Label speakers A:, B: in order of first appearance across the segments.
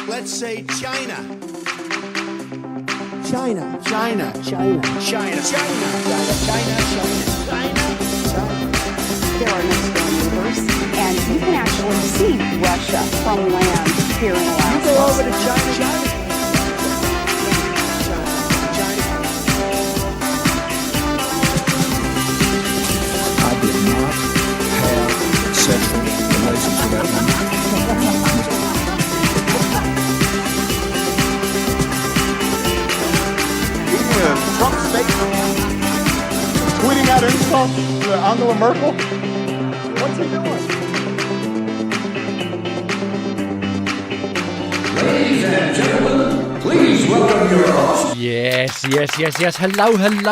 A: Let's say China.
B: China.
A: China.
B: China.
A: China. China. China. China.
C: There are next door neighbors, and you can actually see Russia from land here in Alaska.
A: You go over to China.
D: I did not have sexual relations with that woman.
E: Trump statement, tweeting out insults to Angela Merkel. What's he doing?
F: Ladies and gentlemen, please welcome your host.
G: Yes. Hello, and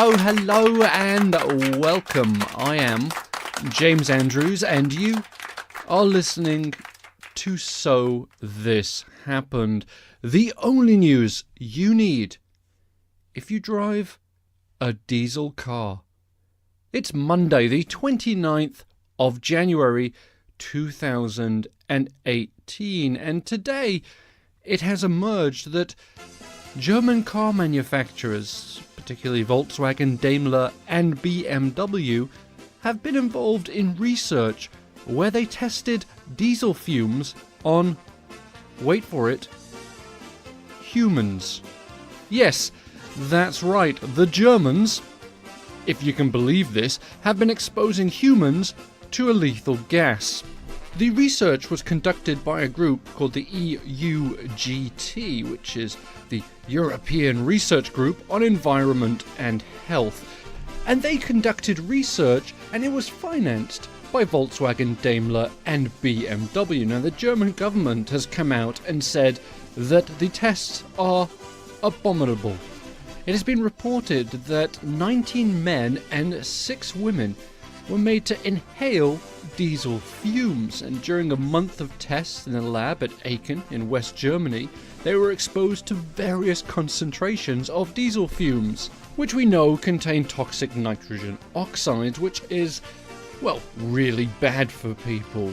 G: welcome. I am James Andrews, and you are listening to So This Happened, the only news you need if you drive a diesel car. It's Monday, the 29th of January 2018, and today it has emerged that German car manufacturers, particularly Volkswagen, Daimler and BMW, have been involved in research where they tested diesel fumes on, wait for it, humans. Yes, that's right, the Germans, if you can believe this, have been exposing humans to a lethal gas. The research was conducted by a group called the EUGT, which is the European Research Group on Environment and Health. And they conducted research, and it was financed by Volkswagen, Daimler and BMW. Now, the German government has come out and said that the tests are abominable. It has been reported that 19 men and 6 women were made to inhale diesel fumes, and during a month of tests in a lab at Aachen in West Germany, they were exposed to various concentrations of diesel fumes, which we know contain toxic nitrogen oxides, which is, well, really bad for people.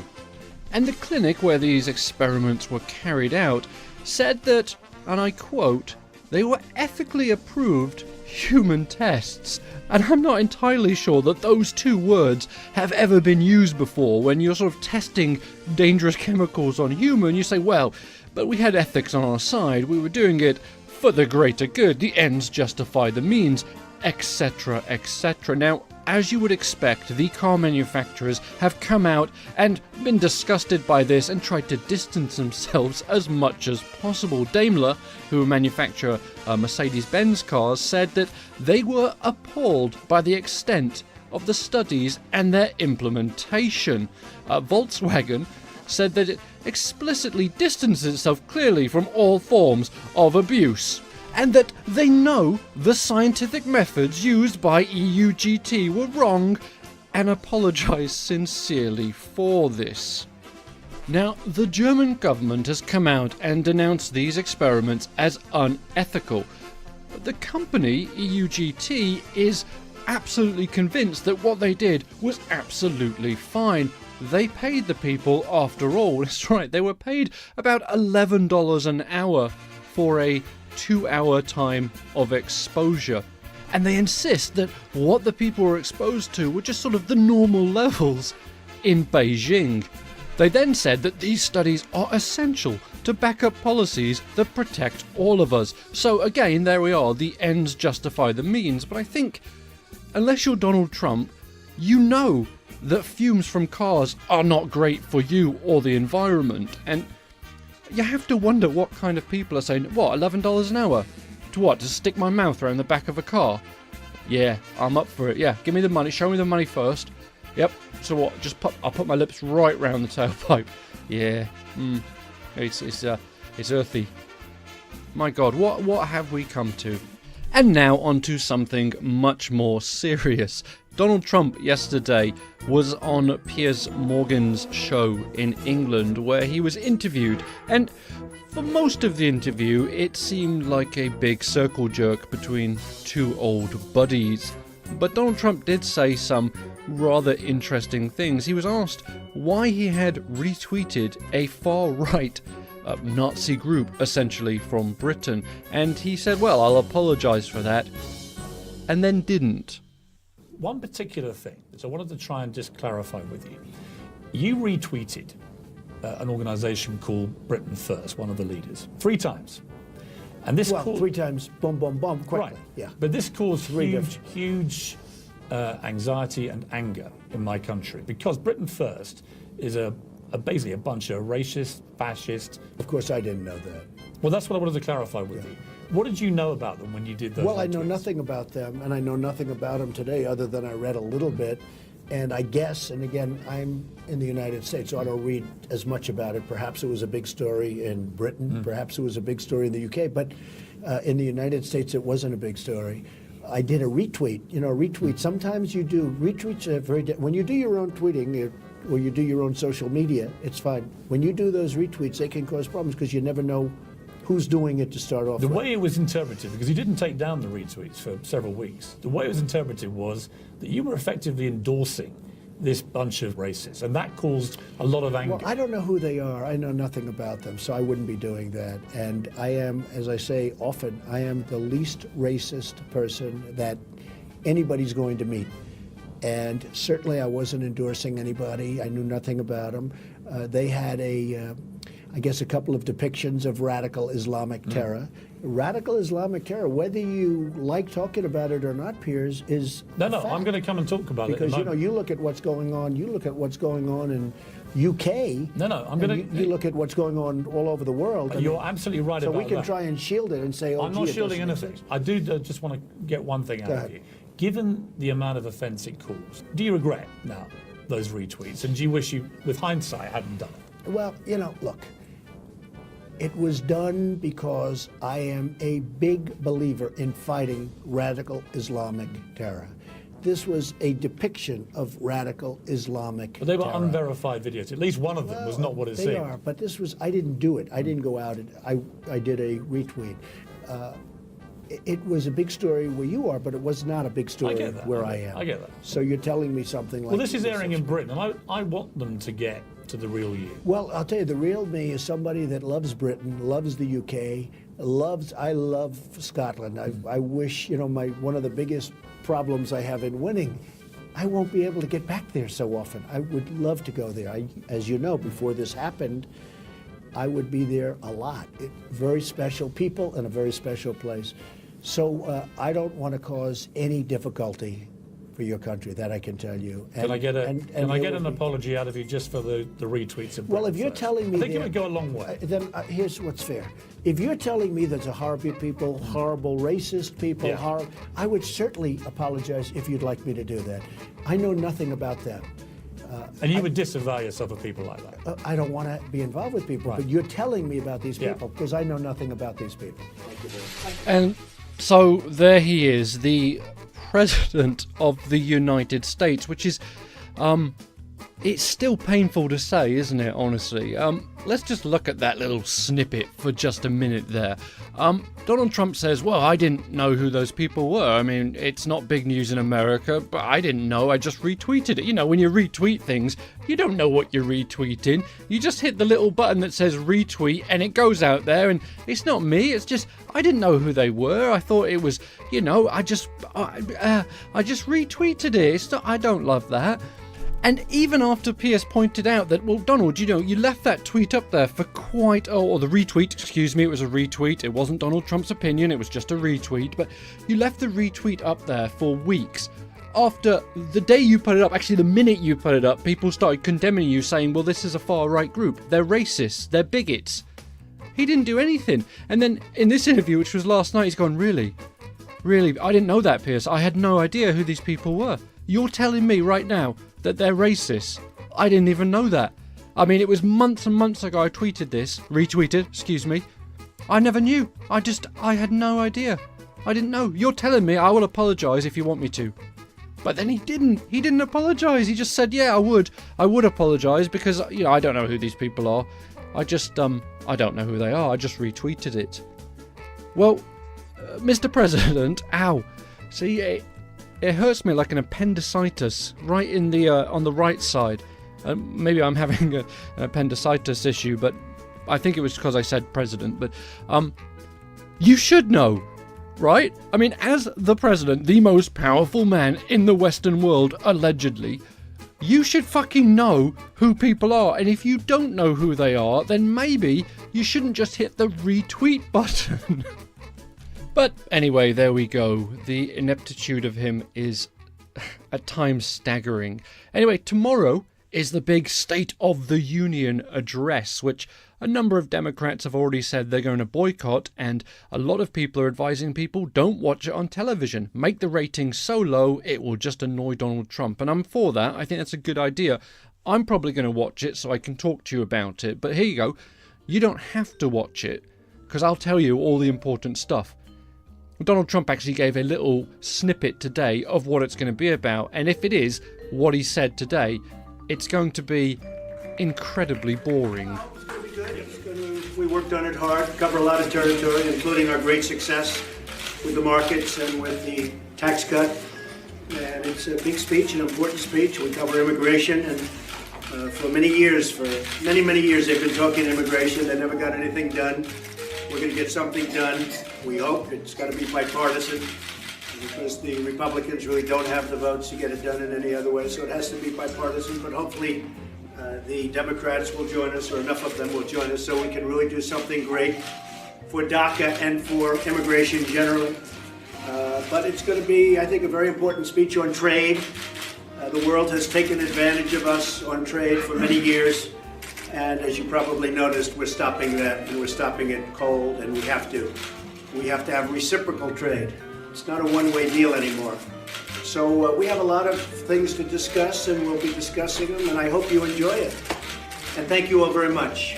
G: And the clinic where these experiments were carried out said that, and I quote, they were ethically approved human tests. And I'm not entirely sure that those two words have ever been used before. When you're sort of testing dangerous chemicals on human, you say, well, but we had ethics on our side, we were doing it for the greater good, the ends justify the means, etc., etc. Now, as you would expect, the car manufacturers have come out and been disgusted by this and tried to distance themselves as much as possible. Daimler, who manufacture Mercedes-Benz cars, said that they were appalled by the extent of the studies and their implementation. Volkswagen said that it explicitly distances itself clearly from all forms of abuse, and that they know the scientific methods used by EUGT were wrong and apologise sincerely for this. Now, the German government has come out and denounced these experiments as unethical, but the company, EUGT, is absolutely convinced that what they did was absolutely fine. They paid the people after all. That's right, they were paid about $11 an hour for a 2-hour time of exposure, and they insist that what the people were exposed to were just sort of the normal levels in Beijing. They then said that these studies are essential to back up policies that protect all of us. So again, there we are, the ends justify the means, but I think unless you're Donald Trump, you know that fumes from cars are not great for you or the environment, and you have to wonder what kind of people are saying, what, $11 an hour? To what, to stick my mouth around the back of a car? Yeah, I'm up for it. Yeah, give me the money, show me the money first. Yep, so what, I'll put my lips right round the tailpipe. Yeah, it's earthy. My God, what have we come to? And now on to something much more serious. Donald Trump yesterday was on Piers Morgan's show in England where he was interviewed, and for most of the interview it seemed like a big circle jerk between two old buddies. But Donald Trump did say some rather interesting things. He was asked why he had retweeted a far-right Nazi group, essentially from Britain, and he said, well, I'll apologise for that, and then didn't.
B: One particular thing, so I wanted to try and just clarify with you. You retweeted an organisation called Britain First, one of the leaders, 3 times. And this
A: Well, 3 times, boom, boom, boom, quickly.
B: Right.
A: Yeah.
B: But this caused
A: different.
B: huge anxiety and anger in my country because Britain First is basically a bunch of racist, fascist.
A: Of course, I didn't know that.
B: Well, that's what I wanted to clarify with you. What did you know about them when you did those?
A: Well, I know
B: retweets?
A: nothing about them, and I know nothing about them today other than I read a little bit. And I guess, and again, I'm in the United States, so I don't read as much about it. Perhaps it was a big story in Britain. Perhaps it was a big story in the UK. But in the United States, it wasn't a big story. I did a retweet. You know, retweet. Sometimes you do. Retweets are very... when you do your own tweeting, or you do your own social media, it's fine. When you do those retweets, they can cause problems because you never know who's doing it to start off
B: The
A: with.
B: way it was interpreted, because you didn't take down the retweets for several weeks, the way it was interpreted was that you were effectively endorsing this bunch of racists, and that caused a lot of anger.
A: Well, I don't know who they are. I know nothing about them, so I wouldn't be doing that. And I am, as I say often, I am the least racist person that anybody's going to meet. And certainly I wasn't endorsing anybody. I knew nothing about them. They had I guess a couple of depictions of radical Islamic terror. Radical Islamic terror, whether you like talking about it or not, Piers, is
B: No,
A: a fact.
B: I'm going to come and talk about it.
A: Because, you know, you look at what's going on. You look at what's going on in UK.
B: No, I'm
A: and
B: going to...
A: You look at what's going on all over the world.
B: You're absolutely right
A: so
B: about
A: we can
B: that.
A: try and shield it and say, oh,
B: I'm not
A: gee, it
B: shielding
A: doesn't
B: anything.
A: exist.
B: I do just want to get one thing out
A: Go
B: of
A: ahead.
B: you. Given the amount of offence it caused, do you regret now those retweets? And do you wish you, with hindsight, hadn't done it?
A: Well, you know, look, it was done because I am a big believer in fighting radical Islamic terror. This was a depiction of radical Islamic
B: But they were
A: terror.
B: unverified videos. At least one of them was not what it
A: They
B: seemed.
A: are, but this was, I didn't do it. I didn't go out and I did a retweet. It was a big story where you are, but it was not a big story
B: get that.
A: where
B: I
A: I
B: get-
A: am.
B: I get that.
A: So you're telling me something like
B: Well, this is
A: this
B: airing in Britain, and I want them to get to the real you.
A: Well, I'll tell you, the real me is somebody that loves Britain, loves the UK, I love Scotland. I wish, you know, one of the biggest problems I have in winning, I won't be able to get back there so often. I would love to go there. As you know, before this happened, I would be there a lot. Very special people and a very special place. So I don't want to cause any difficulty for your country, that I can tell you.
B: Can I get an
A: there will be-
B: apology out of you just for the retweets of
A: Well,
B: Britain
A: if you're
B: First?
A: telling me
B: I think it
A: there-
B: would go a long way.
A: Then here's what's fair. If you're telling me there's a horrible people, horrible racist people,
B: Yeah.
A: I would certainly apologize if you'd like me to do that. I know nothing about them.
B: And you would disavow yourself of people like that.
A: I don't want to be involved with people,
B: Right.
A: but you're telling me about these
B: Yeah.
A: people because I know nothing about these people.
G: And so there he is, the President of the United States, which is, it's still painful to say, isn't it, honestly? Let's just look at that little snippet for just a minute there. Donald Trump says, well, I didn't know who those people were. I mean, it's not big news in America, but I didn't know. I just retweeted it. You know, when you retweet things, you don't know what you're retweeting. You just hit the little button that says retweet and it goes out there, and it's not me. It's just, I didn't know who they were. I thought it was, you know, I just retweeted it. It's not, I don't love that. And even after Pierce pointed out that, well, Donald, you know, you left that tweet up there for quite, or the retweet, excuse me, it was a retweet. It wasn't Donald Trump's opinion, it was just a retweet. But you left the retweet up there for weeks. After the day you put it up, actually the minute you put it up, people started condemning you, saying, well, this is a far-right group. They're racists. They're bigots. He didn't do anything. And then in this interview, which was last night, he's gone, really? Really? I didn't know that, Pierce. I had no idea who these people were. You're telling me right now that they're racist? I didn't even know that. I mean, it was months and months ago I retweeted, excuse me. I never knew. I had no idea. I didn't know. You're telling me I will apologise if you want me to. But then he didn't. He didn't apologise. He just said, yeah, I would apologise because, you know, I don't know who these people are. I don't know who they are. I just retweeted it. Well, Mr. President, ow. See, it hurts me like an appendicitis right in the on the right side. Maybe I'm having an appendicitis issue, but I think it was because I said president. But you should know, right? I mean, as the president, the most powerful man in the Western world, allegedly, you should fucking know who people are. And if you don't know who they are, then maybe you shouldn't just hit the retweet button. But anyway, there we go. The ineptitude of him is at times staggering. Anyway, tomorrow is the big State of the Union address, which a number of Democrats have already said they're going to boycott, and a lot of people are advising people don't watch it on television. Make the ratings so low it will just annoy Donald Trump. And I'm for that. I think that's a good idea. I'm probably going to watch it so I can talk to you about it. But here you go. You don't have to watch it, because I'll tell you all the important stuff. Donald Trump actually gave a little snippet today of what it's going to be about, and if it is what he said today, it's going to be incredibly boring.
A: We worked on it hard, cover a lot of territory, including our great success with the markets and with the tax cut. And it's a big speech, an important speech. We cover immigration, and for many years, many years, they've been talking immigration. They never got anything done. We're going to get something done. We hope it's got to be bipartisan, because the Republicans really don't have the votes to get it done in any other way. So it has to be bipartisan, but hopefully the Democrats will join us, or enough of them will join us, so we can really do something great for DACA and for immigration generally. But it's going to be, I think, a very important speech on trade. The world has taken advantage of us on trade for many years. And as you probably noticed, we're stopping that, and we're stopping it cold, and we have to. We have to have reciprocal trade. It's not a one-way deal anymore. So we have a lot of things to discuss, and we'll be discussing them, and I hope you enjoy it. And thank you all very much.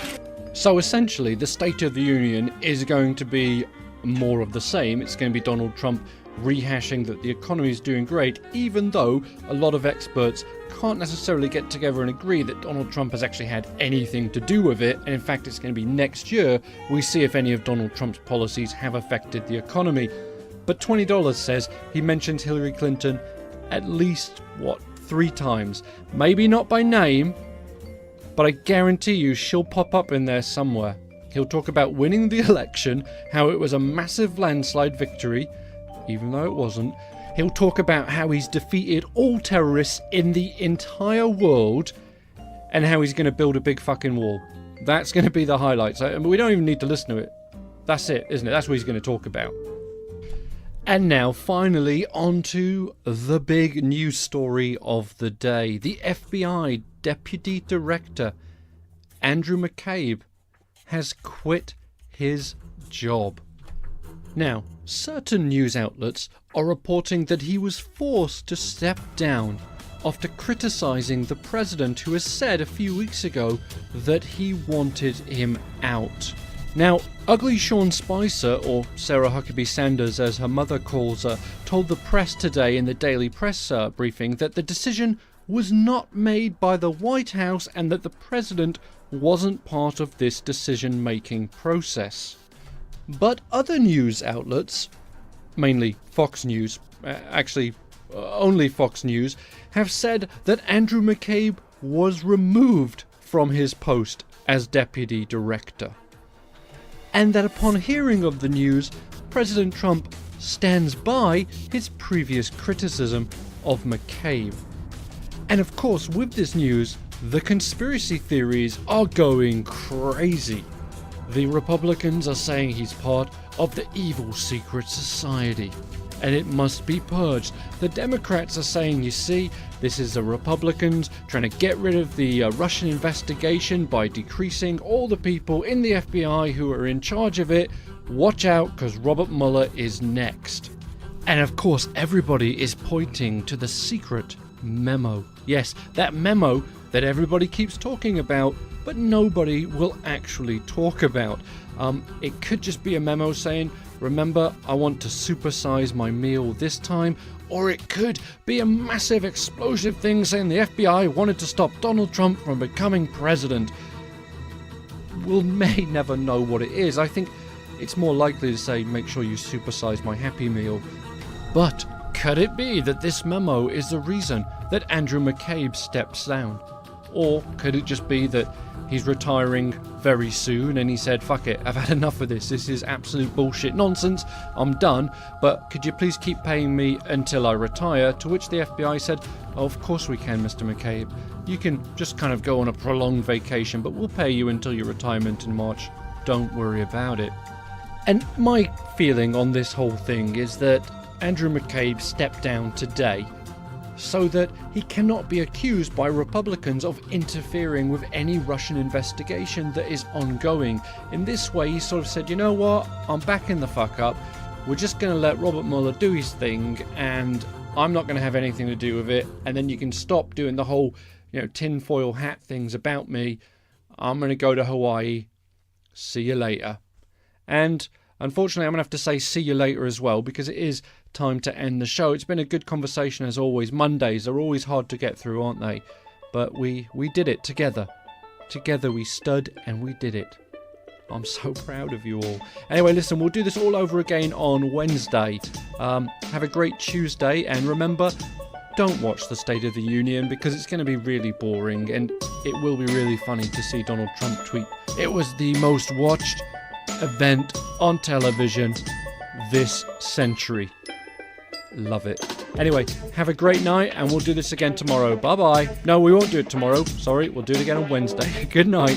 G: So essentially, the State of the Union is going to be more of the same. It's going to be Donald Trump rehashing that the economy is doing great, even though a lot of experts can't necessarily get together and agree that Donald Trump has actually had anything to do with it. And in fact, it's going to be next year we see if any of Donald Trump's policies have affected the economy. But $20 says he mentions Hillary Clinton at least, 3 times. Maybe not by name, but I guarantee you she'll pop up in there somewhere. He'll talk about winning the election, how it was a massive landslide victory, even though it wasn't. He'll talk about how he's defeated all terrorists in the entire world, and how he's going to build a big fucking wall. That's going to be the highlights. I mean, we don't even need to listen to it. That's it, isn't it? That's what he's going to talk about. And now, finally, on to the big news story of the day. The FBI Deputy Director, Andrew McCabe, has quit his job. Now, certain news outlets are reporting that he was forced to step down after criticising the president, who has said a few weeks ago that he wanted him out. Now, Ugly Sean Spicer, or Sarah Huckabee Sanders as her mother calls her, told the press today in the daily press briefing that the decision was not made by the White House and that the president wasn't part of this decision-making process. But other news outlets, mainly Fox News, only Fox News, have said that Andrew McCabe was removed from his post as deputy director. And that upon hearing of the news, President Trump stands by his previous criticism of McCabe. And of course, with this news, the conspiracy theories are going crazy. The Republicans are saying he's part of the evil secret society, and it must be purged. The Democrats are saying, you see, this is the Republicans trying to get rid of the Russian investigation by decreasing all the people in the FBI who are in charge of it. Watch out, because Robert Mueller is next. And of course, everybody is pointing to the secret memo. Yes, that memo that everybody keeps talking about, but nobody will actually talk about. It could just be a memo saying, remember, I want to supersize my meal this time. Or it could be a massive explosive thing saying the FBI wanted to stop Donald Trump from becoming president. We'll may never know what it is. I think it's more likely to say, make sure you supersize my Happy Meal. But Could it be that this memo is the reason that Andrew McCabe steps down? Or could it just be that he's retiring very soon and he said, fuck it, I've had enough of this. This is absolute bullshit nonsense. I'm done. But could you please keep paying me until I retire? To which the FBI said, oh, of course we can, Mr. McCabe. You can just kind of go on a prolonged vacation, but we'll pay you until your retirement in March. Don't worry about it. And my feeling on this whole thing is that Andrew McCabe stepped down today so that he cannot be accused by Republicans of interfering with any Russian investigation that is ongoing. In this way, he sort of said, you know what, I'm backing the fuck up. We're just going to let Robert Mueller do his thing, and I'm not going to have anything to do with it. And then you can stop doing the whole, tinfoil hat things about me. I'm going to go to Hawaii. See you later. And unfortunately, I'm going to have to say see you later as well, because it is time to end the show. It's been a good conversation as always. Mondays are always hard to get through, aren't they? But we did it together. Together we stood and we did it. I'm so proud of you all. Anyway, listen, we'll do this all over again on Wednesday. Have a great Tuesday, and remember, don't watch the State of the Union because it's going to be really boring, and it will be really funny to see Donald Trump tweet, "It was the most watched event on television this century." Love it. Anyway, have a great night, and we'll do this again tomorrow. Bye bye. No, we won't do it tomorrow. Sorry, we'll do it again on Wednesday. Good night.